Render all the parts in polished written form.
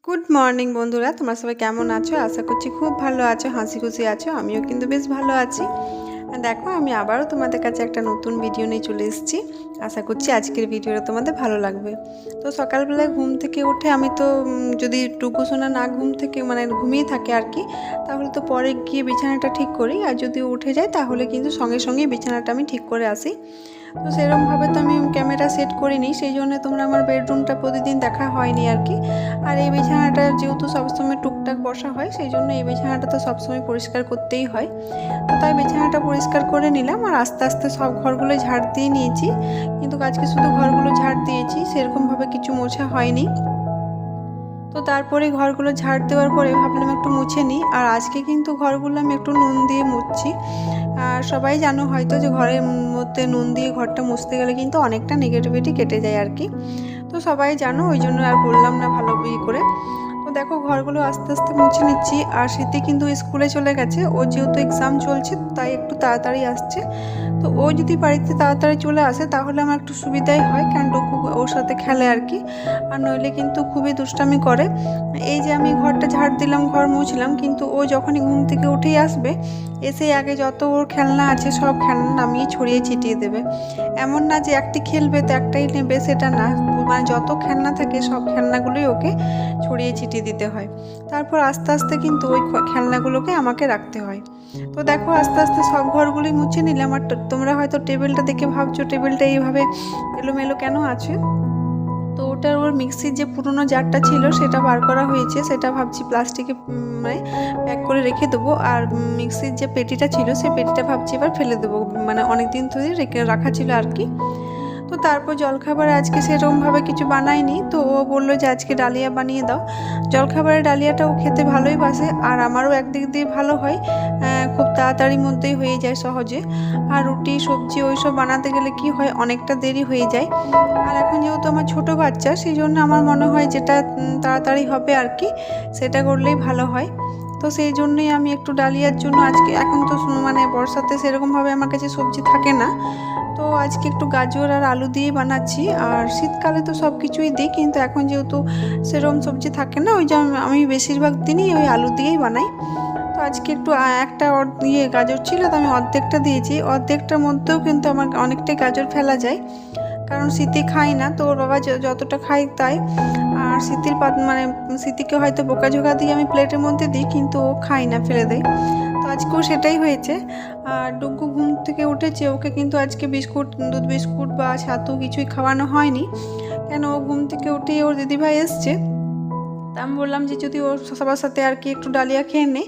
Good morning বন্ধুরা, তোমরা সবাই কেমন আছো? আশা করছি খুব ভালো আছো, হাসি খুশি আছো। আমিও কিন্তু বেশ ভালো আছি। আর দেখো, আমি আবারও তোমাদের কাছে একটা নতুন ভিডিও নিয়ে চলে এসেছি। আশা করছি আজকের ভিডিওটা তোমাদের ভালো লাগবে। তো সকালবেলায় ঘুম থেকে উঠে আমি তো যদি টুকু সোনা না ঘুম থেকে ঘুমিয়ে থাকে আর কি, তাহলে তো পরে গিয়ে বিছানাটা ঠিক করি। আর যদি উঠে যায় তাহলে কিন্তু সঙ্গে সঙ্গেই বিছানাটা আমি ঠিক করে আসি। তো সেরকমভাবে তো আমি ক্যামেরা সেট করিনি, সেই জন্য তোমরা আমার বেডরুমটা প্রতিদিন দেখা হয়নি আর কি। আর এই বিছানাটা যেহেতু সবসময় টুকটাক বসা হয়, সেই জন্য এই বিছানাটা তো সবসময় পরিষ্কার করতেই হয়। তো তাই বিছানাটা পরিষ্কার করে নিলাম আর আস্তে আস্তে সব ঘরগুলো ঝাড় দিয়ে নিয়েছি। কিন্তু আজকে শুধু ঘরগুলো ঝাড় দিয়েছি, সেরকমভাবে কিছু মোছা হয়নি। তো তারপরে ঘরগুলো ঝাড় দেওয়ার পরে ভাবলাম একটু মুছে নিই। আর আজকে কিন্তু ঘরগুলো আমি একটু নুন দিয়ে মুছছি। আর সবাই জানো হয়তো যে ঘরের মধ্যে নুন দিয়ে ঘরটা মুছতে গেলে কিন্তু অনেকটা নেগেটিভিটি কেটে যায় আর কি। তো সবাই জানো, ওই জন্য আর বললাম না ভালো করে। তো দেখো, ঘরগুলো আস্তে আস্তে মুছে নিচ্ছি। আর স্মৃতি কিন্তু স্কুলে চলে গেছে, ও যেহেতু এক্সাম চলছে তাই একটু তাড়াতাড়ি আসছে। তো ও যদি বাড়িতে তাড়াতাড়ি চলে আসে তাহলে আমার একটু সুবিধাই হয়, কারণ ডুকু ওর সাথে খেলে আর কি। আর নইলে কিন্তু খুবই দুষ্টামি করে। এই যে আমি ঘরটা ঝাড় দিলাম, ঘর মুছলাম, কিন্তু ও যখনই ঘুম থেকে উঠেই আসবে, এসে আগে যত ওর খেলনা আছে সব খেলনা নামিয়ে ছড়িয়ে ছিটিয়ে দেবে। এমন না যে একটি খেলবে তো একটাই নেবে, সেটা না। যত খেলনা থাকে সব খেলনাগুলোই ওকে ছড়িয়ে ছিটিয়ে দিতে হয়। তারপর আস্তে আস্তে কিন্তু ওই খেলনাগুলোকে আমাকে রাখতে হয়। তো দেখো, আস্তে আস্তে সব ঘরগুলোই মুছে নিলাম। আর তোমরা হয়তো টেবিলটা দেখে ভাবছো টেবিলটা এইভাবে এলোমেলো কেন আছে। তো ওর মিক্সির যে পুরনো জারটা ছিল সেটা বার করা হয়েছে, সেটা ভাবছি প্লাস্টিকে প্যাক করে রেখে দেবো। আর মিক্সির যে পেটিটা ছিল সেই পেটিটা ভাবছি এবার ফেলে দেবো, অনেক দিন ধরে রাখা ছিল আর কি। তো তারপর জলখাবার আজকে সেরকমভাবে কিছু বানাইনি। তো ও বললো যে আজকে ডালিয়া বানিয়ে দাও। জলখাবারের ডালিয়াটা ও খেতে ভালোই বাসে, আর আমারও একদিক দিয়ে ভালো হয়, খুব তাড়াতাড়ির মধ্যেই হয়ে যায় সহজে। আর রুটি সবজি ওইসব বানাতে গেলে কি হয়, অনেকটা দেরি হয়ে যায়। আর এখন যেহেতু আমার ছোটো বাচ্চা, সেই জন্য আমার মনে হয় যেটা তাড়াতাড়ি হবে আর কি, সেটা করলেই ভালো হয়। তো সেই জন্যই আমি একটু ডালিয়ার জন্য আজকে, এখন তো বর্ষাতে সেরকমভাবে আমার কাছে সবজি থাকে না, তো আজকে একটু গাজর আর আলু দিয়ে বানাচ্ছি। আর শীতকালে তো সব কিছুই দিই, কিন্তু এখন যেহেতু সেরকম সবজি থাকে না, ওই যে আমি বেশিরভাগ দিনই ওই আলু দিয়েই বানাই। তো আজকে একটু একটা গাজর ছিল, তো আমি অর্ধেকটা দিয়েছি। অর্ধেকটার মধ্যেও কিন্তু আমার অনেকটাই গাজর ফেলা যায়, কারণ স্মৃতি খায় না, তো ওর বাবা যতটা খায় তাই। আর স্মৃতিকে হয়তো বোকাঝোকা দিয়ে আমি প্লেটের মধ্যে দিই, কিন্তু ও খায় না, ফেলে দেয়। তো আজকেও সেটাই হয়েছে। আর ডুগু ঘুম থেকে উঠেছে, ওকে কিন্তু আজকে দুধ বিস্কুট বা ছাতু কিছুই খাওয়ানো হয়নি। কেন, ও ঘুম থেকে উঠেই ওর দিদিভাই এসছে, তা আমি বললাম যে যদি ওর সবার সাথে আর কি একটু ডালিয়া খেয়ে নে।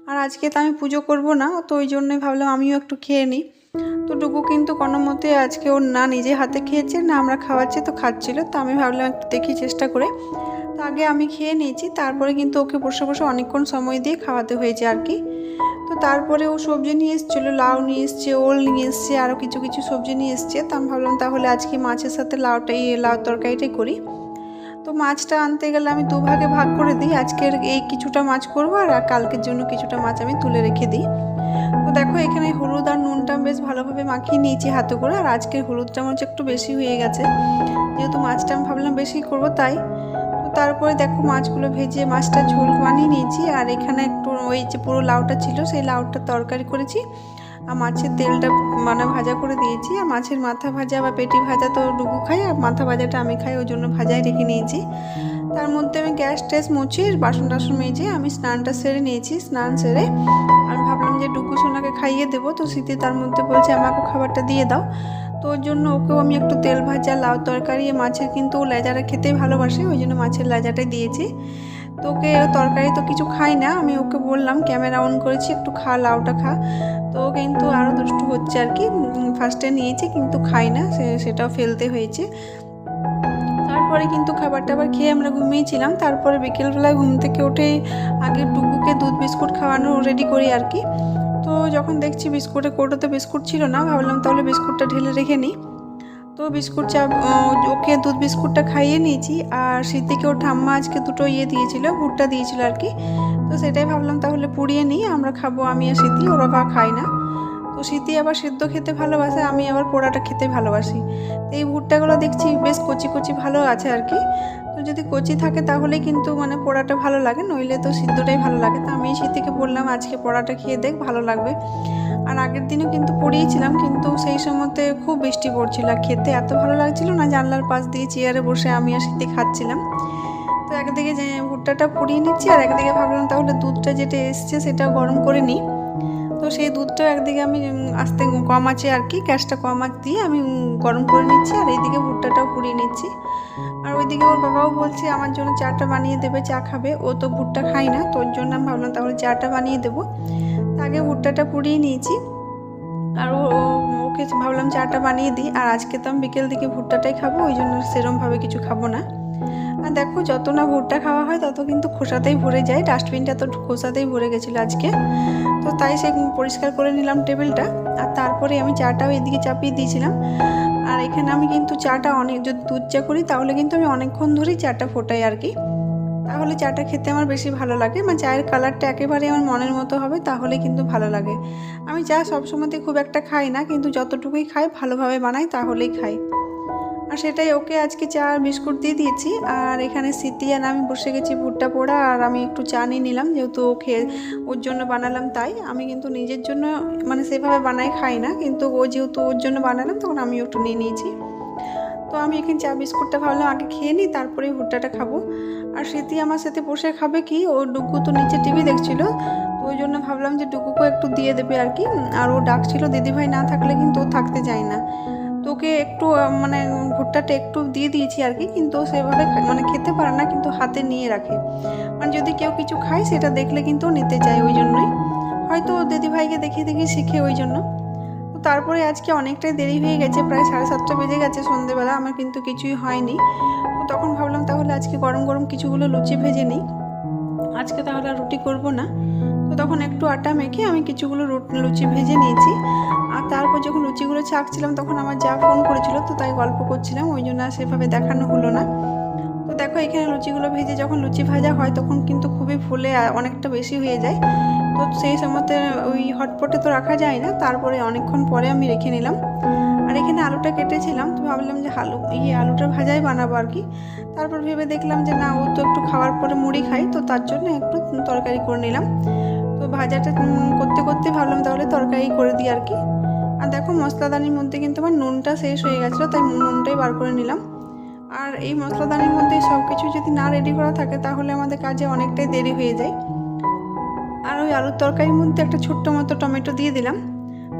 আর আজকে তো আমি পুজো করব না, তো ওই জন্যই ভাবলাম আমিও একটু খেয়ে নিই। তো ডুগু কিন্তু কোনো মতে আজকে ওর না নিজে হাতে খেয়েছে না আমরা খাওয়াচ্ছি, তো খাচ্ছিল। তো আমি ভাবলাম একটু দেখি চেষ্টা করে। তো আগে আমি খেয়ে নিয়েছি, তারপরে কিন্তু ওকে বসে বসে অনেকক্ষণ সময় দিয়ে খাওয়াতে হয়েছে আর কি। তো তারপরে ও সবজি নিয়ে এসেছিলো, লাউ নিয়ে এসছে, ওল নিয়ে এসছে, আরও কিছু কিছু সবজি নিয়ে এসছে। তো আমি ভাবলাম তাহলে আজকে মাছের সাথে লাউ তরকারিটাই করি। তো মাছটা আনতে গেলে আমি দুভাগে ভাগ করে দিই, আজকের এই কিছুটা মাছ করবো আর কালকের জন্য কিছুটা মাছ আমি তুলে রেখে দিই। তো দেখো, এখানে হলুদ আর নুনটা বেশ ভালোভাবে মাখিয়ে নিয়েছি হাতে করে। আর আজকের হলুদটা মনে হচ্ছে একটু বেশি হয়ে গেছে, যেহেতু মাছটা আমি ভাবলাম বেশি করবো তাই। তো তারপরে দেখো, মাছগুলো ভেজে মাছটা ঝোল বানিয়ে নিয়েছি। আর এখানে একটু ওই যে পুরো লাউটা ছিল সেই লাউটা তরকারি করেছি। আর মাছের তেলটা ভাজা করে দিয়েছি। আর মাছের মাথা ভাজা বা পেটি ভাজা তো ডুগু খাই, আর মাথা ভাজাটা আমি খাই, ওই জন্য ভাজাই রেখে নিয়েছি। তার মধ্যে আমি গ্যাস ট্যাস মুছে বাসন টাসন মেজে আমি স্নানটা সেরে নিয়েছি। স্নান সেরে আমি ভাবলাম যে ডুগু সোনাকে খাইয়ে দেবো। তো স্মৃতি তার মধ্যে বলছে আমাকে খাবারটা দিয়ে দাও। তো ওর জন্য ওকেও আমি একটু তেল ভাজা লাউ তরকারি, মাছের কিন্তু লেজাটা খেতেই ভালোবাসে, ওই জন্য মাছের লেজাটাই দিয়েছি। তো ওকে তরকারি তো কিছু খাই না, আমি ওকে বললাম ক্যামেরা অন করেছি একটু খা, লাউটা খা। তো কিন্তু আরও দুষ্টু হচ্ছে আর কি। ফার্স্টে নিয়েছি কিন্তু খাই না, সেটাও ফেলতে হয়েছে। তারপরে কিন্তু খাবার টাবার খেয়ে আমরা ঘুমিয়েছিলাম। তারপরে বিকেলবেলায় ঘুম থেকে উঠে আগে ডুগুকে দুধ বিস্কুট খাওয়ানো রেডি করি আর কি। তো যখন দেখছি বিস্কুটের কৌটোতে বিস্কুট ছিল না, ভাবলাম তাহলে বিস্কুটটা ঢেলে রেখে নিই। তো ওকে দুধ বিস্কুটটা খাইয়ে নিয়েছি। আর স্মৃতিকে ওর ঠাম্মা আজকে দুটো দিয়েছিল, ভুট্টা দিয়েছিল আর কি। তো সেটাই ভাবলাম তাহলে পুড়িয়ে নিই, আমরা খাবো আমি আর স্মৃতি, ওরা খায় না। তো স্মৃতি আবার সেদ্ধ খেতে ভালোবাসে, আমি আবার পোড়াটা খেতে ভালোবাসি। তো এই ভুট্টাগুলো দেখছি বেশ কচি কচি ভালো আছে আর কি। তো যদি কচি থাকে তাহলে কিন্তু মানে পোড়াটা ভালো লাগে, নইলে তো সিদ্ধটাই ভালো লাগে। তো আমি স্মৃতিকে বললাম আজকে পোড়াটা খেয়ে দেখ, ভালো লাগবে। আর আগের দিনও কিন্তু পড়িয়েছিলাম, কিন্তু সেই সময়তে খুব বৃষ্টি পড়ছিল আর খেতে এত ভালো লাগছিল না, জানলার পাশ দিয়ে চেয়ারে বসে আমি আর স্মৃতি খাচ্ছিলাম। তো একদিকে যে ভুট্টাটা পুড়িয়ে নিচ্ছি আর একদিকে ভাবলাম তাহলে দুধটা যেটা এসছে সেটা গরম করে নিই। তো সেই দুধটাও একদিকে আমি আস্তে কম আছে আর কি, গ্যাসটা কম আঁচ দিয়ে আমি গরম করে নিচ্ছি আর এইদিকে ভুট্টাটাও পুড়িয়ে নিচ্ছি। আর ওইদিকে ওর বাবাও বলছে আমার জন্য চাটা বানিয়ে দেবে, চা খাবে, ও তো ভুট্টা খায় না, তোর জন্য আমি ভাবলাম তাহলে চাটা বানিয়ে দেবো। আগে ভুট্টাটা পুড়িয়ে নিয়েছি আর ওকে ভাবলাম চাটা বানিয়ে দিই। আর আজকে তো আমি বিকেল দিকে ভুট্টাটাই খাবো, ওই জন্য সেরমভাবে কিছু খাবো না। আর দেখো যত না ভুট্টা খাওয়া হয় তত কিন্তু খোসাতেই ভরে যায়, ডাস্টবিনটা তো খোসাতেই ভরে গেছিলো আজকে। তো তাই সে পরিষ্কার করে নিলাম টেবিলটা, আর তারপরে আমি চাটাও এদিকে চাপিয়ে দিয়েছিলাম। আর এখানে আমি কিন্তু চাটা অনেক, যদি দুধ চা করি তাহলে কিন্তু আমি অনেকক্ষণ ধরেই চাটা ফোটাই আর কি, তাহলে চাটা খেতে আমার বেশি ভালো লাগে। মানে চায়ের কালারটা একেবারে আমার মনের মতো হবে, তাহলে কিন্তু ভালো লাগে। আমি চা সবসময়তে খুব একটা খাই না, কিন্তু যতটুকুই খাই ভালোভাবে বানাই তাহলেই খাই। আর সেটাই ওকে আজকে চা আর বিস্কুট দিয়ে দিয়েছি। আর এখানে স্মৃতি আর আমি বসে গেছি ভুট্টা পোড়া, আর আমি একটু চা নিয়ে নিলাম, যেহেতু ওর জন্য বানালাম তাই। আমি কিন্তু নিজের জন্য মানে সেভাবে বানাই খাই না, কিন্তু ও যেহেতু ওর জন্য বানালাম তখন আমি একটু নিয়ে নিয়েছি। তো আমি এখানে চা বিস্কুটটা ভাবলাম আগে খেয়ে নিই, তারপরেই ভুট্টাটা খাবো। আর স্মৃতি আমার সাথে বসে খাবে কি, ও ডুগু তো নিচে টিভি দেখছিল, তো ওই জন্য ভাবলাম যে ডুগুকে একটু দিয়ে দেবে আর কি। আর ও ডাকছিল দিদিভাই না থাকলে কিন্তু ও থাকতে যায় না, তো ওকে একটু মানে ভুট্টাটা একটু দিয়ে দিয়েছি আর কি, কিন্তু সেভাবে মানে খেতে পারে না, কিন্তু হাতে নিয়ে রাখে। মানে যদি কেউ কিছু খায় সেটা দেখলে কিন্তু নিতে চায়, ওই জন্যই হয়তো দিদিভাইকে দেখিয়ে দেখিয়ে শিখে ওই জন্য। তো তারপরে আজকে অনেকটাই দেরি হয়ে গেছে, প্রায় 7:30 বেজে গেছে সন্ধেবেলা, আমার কিন্তু কিছুই হয়নি। তো তখন ভাবলাম তাহলে আজকে গরম গরম কিছুগুলো লুচি ভেজে নিই, আজকে তাহলে আর রুটি করব না। তো তখন একটু আটা মেখে আমি কিছুগুলো লুচি ভেজে নিয়েছি। আর তারপর যখন লুচিগুলো ছাঁকছিলাম তখন আমার যা ফোন করেছিল, তো তাই গল্প করছিলাম, ওই জন্য সেভাবে দেখানো হলো না। তো দেখো এখানে লুচিগুলো ভেজে যখন লুচি ভাজা হয় তখন কিন্তু খুবই ফুলে অনেকটা বেশি হয়ে যায়, তো সেই সময়তে ওই হটপটে তো রাখা যায় না, তারপরে অনেকক্ষণ পরে আমি রেখে নিলাম। আর এখানে আলুটা কেটেছিলাম, তো ভাবলাম যে আলুটা ভাজাই বানাবো আর কি। তারপর ভেবে দেখলাম যে না, ও তো একটু খাওয়ার পরে মুড়ি খাই, তো তার জন্য একটু তরকারি করে নিলাম। তো ভাজাটা করতে করতে ভাবলাম তাহলে তরকারি করে দিই আর কি। আর দেখো মশলাদানির মধ্যে কিন্তু আমার নুনটা শেষ হয়ে গেছিলো, তাই নুনটাই বার করে নিলাম। আর এই মশলাদানির মধ্যে সব কিছু যদি না রেডি করা থাকে তাহলে আমাদের কাজে অনেকটাই দেরি হয়ে যায়। আর ওই আলুর তরকারির মধ্যে একটা ছোট্ট মতো টমেটো দিয়ে দিলাম,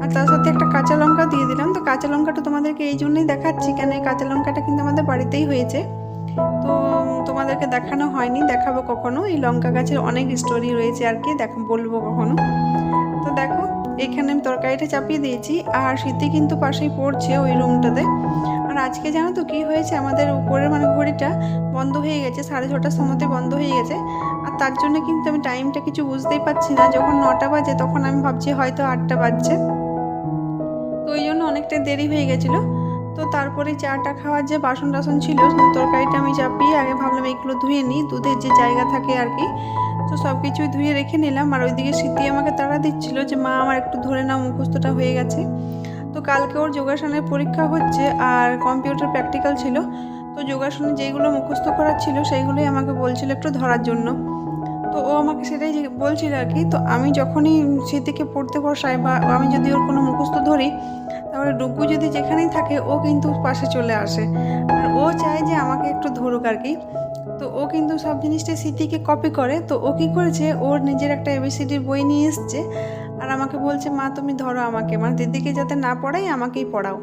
আর তার সাথে একটা কাঁচা লঙ্কা দিয়ে দিলাম। তো কাঁচা লঙ্কাটা তোমাদেরকে এই জন্যই দেখাচ্ছি, কেন এই কাঁচা লঙ্কাটা কিন্তু আমাদের বাড়িতেই হয়েছে, তো তোমাদেরকে দেখানো হয়নি, দেখাবো কখনো। এই লঙ্কা গাছের অনেক স্টোরি রয়েছে আর কি, বলবো কখনো। তো দেখো এখানে আমি তরকারিটা চাপিয়ে দিয়েছি, আর স্মৃতি কিন্তু পাশেই পড়ছে ওই রুমটাতে। আর আজকে জানো তো কী হয়েছে, আমাদের উপরের মানে ঘড়িটা বন্ধ হয়ে গেছে, 6:30টার সময়তে বন্ধ হয়ে গেছে। আর তার জন্য কিন্তু আমি টাইমটা কিছু বুঝতেই পারছি না, যখন 9টা বাজে তখন আমি ভাবছি হয়তো 8টা বাজছে, তো ওই জন্য অনেকটা দেরি হয়ে গেছিলো। তো তারপরে চাটা খাওয়ার যে বাসন টাসন ছিল, তরকারিটা আমি চাপিয়ে আগে ভাবলাম এইগুলো ধুয়ে নিই, দুধের যে জায়গা থাকে আর কি, তো সব কিছুই ধুয়ে রেখে নিলাম। আর ওইদিকে স্মৃতি আমাকে তাড়া দিচ্ছিল যে মা আমার একটু ধরে নাও, মুখস্থটা হয়ে গেছে। তো কালকে ওর যোগাসনের পরীক্ষা হচ্ছে আর কম্পিউটার প্র্যাকটিক্যাল ছিল, তো যোগাসনে যেইগুলো মুখস্থ করার ছিল সেইগুলোই আমাকে বলছিল একটু ধরার জন্য। তো ও আমাকে সেটাই বলছিল আর কি। তো আমি যখনই স্মৃতিকে পড়তে বসাই বা আমি যদি ওর কোনো মুখস্থ ধরি, তাহলে ডুগু যদি যেখানেই থাকে ও কিন্তু পাশে চলে আসে, আর ও চায় যে আমাকে একটু ধরুক আর কি। তো ও কিন্তু সব জিনিসটা স্মৃতিকে কপি করে। তো ও কী করেছে, ওর নিজের একটা ABCDর বই নিয়ে এসছে, আর আমাকে বলছে মা তুমি ধরো আমাকে, মানে দিদিকে যাতে না পড়াই আমাকেই পড়াও।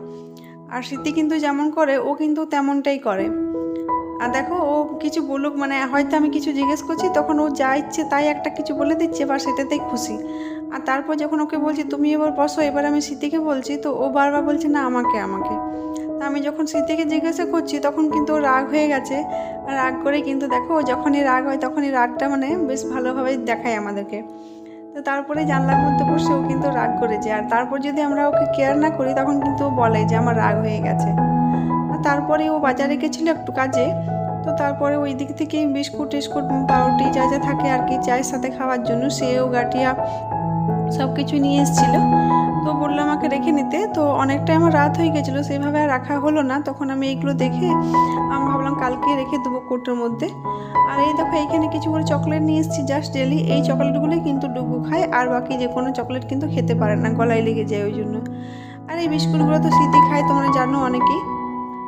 আর স্মৃতি কিন্তু যেমন করে ও কিন্তু তেমনটাই করে। আর দেখো ও কিছু বলুক, মানে হয়তো আমি কিছু জিজ্ঞেস করছি তখন ও যা ইচ্ছে তাই একটা কিছু বলে দিচ্ছে, বা সেটাতেই খুশি। আর তারপর যখন ওকে বলছি তুমি এবার বসো, এবার আমি স্মৃতিকে বলছি, তো ও বারবার বলছে না আমাকে আমাকে। তা আমি যখন স্মৃতিকে জিজ্ঞাসা করছি তখন কিন্তু ও রাগ হয়ে গেছে। আর রাগ করে কিন্তু দেখো ও যখনই রাগ হয় তখনই রাগটা মানে বেশ ভালোভাবে দেখায় আমাদেরকে। তো তারপরে জানলার মধ্যে বসে ও কিন্তু রাগ করেছে, আর তারপর যদি আমরা ওকে কেয়ার না করি তখন কিন্তু ও বলে যে আমার রাগ হয়ে গেছে। আর তারপরে ও বাজারে গেছিলো একটু কাজে, তো তারপরে ওই দিক থেকেই বিস্কুট টিস্কুট পাউরুটি যা যা থাকে আর কি চায়ের সাথে খাওয়ার জন্য, সেও গাঁঠিয়া সব কিছু নিয়ে এসেছিলো। তো বললো আমাকে রেখে নিতে, তো অনেকটাই আমার রাত হয়ে গেছিলো, সেইভাবে আর রাখা হলো না। তখন আমি এইগুলো দেখে আমি ভাবলাম কালকে রেখে দেবো কোটোর মধ্যে। আর এই দেখো এইখানে কিছু করে চকলেট নিয়ে এসেছি জাস্ট ডেলি। এই চকলেটগুলোই কিন্তু ডুগু খায়, আর বাকি যে কোনো চকলেট কিন্তু খেতে পারে না, গলায় লেগে যায় ওই জন্য। আর এই বিস্কুটগুলো তো স্মৃতি খায়, তোমরা জানো অনেকেই।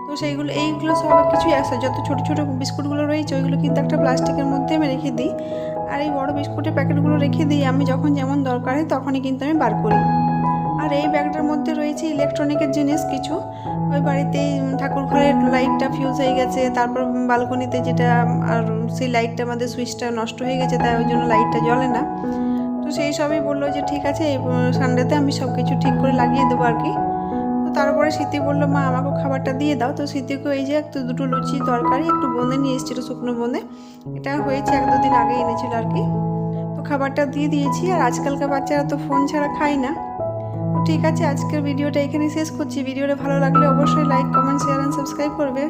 তো সেইগুলো এইগুলো সব কিছুই আছে, যত ছোটো ছোটো বিস্কুটগুলো রয়েছে ওইগুলো কিন্তু একটা প্লাস্টিকের মধ্যে আমি রেখে দিই। আর এই বড় বিস্কুটের প্যাকেটগুলো রেখে দিই আমি, যখন যেমন দরকার হয় তখনই কিন্তু আমি বার করি। আর এই ব্যাগটার মধ্যে রয়েছে ইলেকট্রনিকের জিনিস কিছু। ওই বাড়িতেই ঠাকুর ঘরের লাইটটা ফিউজ হয়ে গেছে, তারপর বালকনিতে যেটা, আর সেই লাইটটা আমাদের সুইচটা নষ্ট হয়ে গেছে, তাই ওই জন্য লাইটটা জ্বলে না। তো সেই সবই বললো যে ঠিক আছে এই সানডেতে আমি সব কিছু ঠিক করে লাগিয়ে দেবো আর কি। তো তারপরে স্মৃতি বললো মা আমাকেও খাবারটা দিয়ে দাও। তো স্মৃতিকেও এই যে একটু দুটো লুচি তরকারি একটু বোঁদে নিয়ে এসেছিলো, শুকনো বোঁদে। এটা হয়েছে 1-2 দিন আগে এনেছিল আর কি। তো খাবারটা দিয়ে দিয়েছি। আর আজকালকার বাচ্চারা তো ফোন ছাড়া খায় না। তো ঠিক আছে, আজকের ভিডিওটা এখানে শেষ করছি। ভিডিওটা ভালো লাগলে অবশ্যই like, comment, share and subscribe করবে।